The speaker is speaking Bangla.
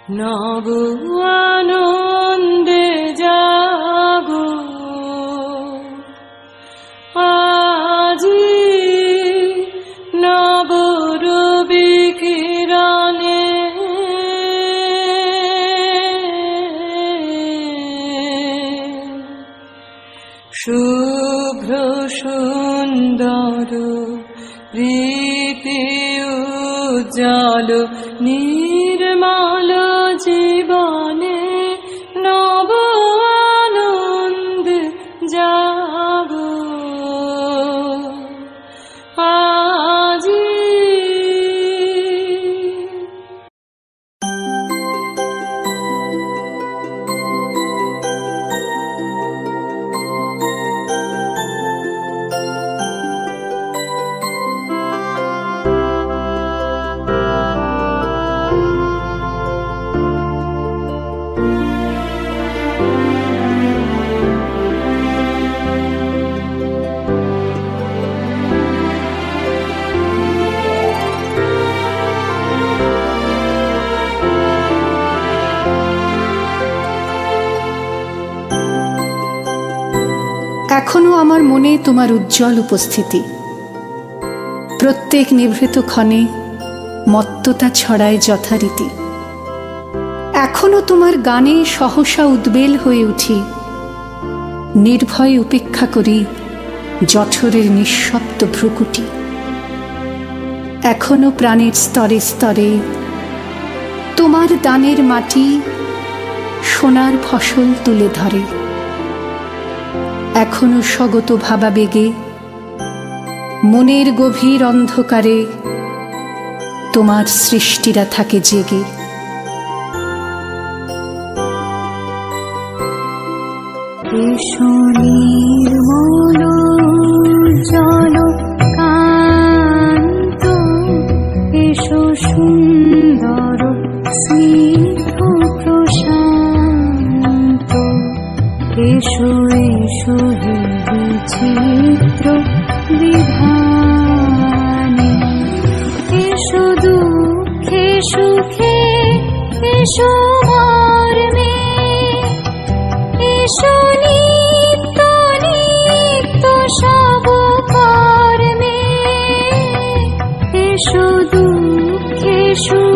নব আনন্দে জাগো আজি, নব রবি কিরণে শুভ্র সুন্দর প্রীতি উজ্জ্বল নির্মল জীবনে নব আনন্দ জাগো আজি। এখনো আমার মনে তোমার উজ্জ্বল উপস্থিতি, প্রত্যেক নিভৃত ক্ষণে মত্ততা ছড়ায় যথারীতি। এখনো তোমার গানে সহসা উদ্বেল হয়ে উঠি, নির্ভয়ে উপেক্ষা করি জঠরের নিঃশব্দ ভ্রুকুটি। এখনো প্রাণের স্তরে স্তরে তোমার দানের মাটি সোনার ফসল তুলে ধরে। এখনো স্বগত ভাবাবেগে মনের গভীর অন্ধকারে তোমার সৃষ্টিরা থাকে জেগে। এসো নির্মল জল কান্ত, এসো সুন্দর স্নিগ্ধ প্রশান্ত, এসো এসো হে বিচিত্র বিধানে, এসো দুঃখে সুখে এসো মর্মে, এসো নিত্য নিত্য সব কর্মে, এসো দুঃখে সুখে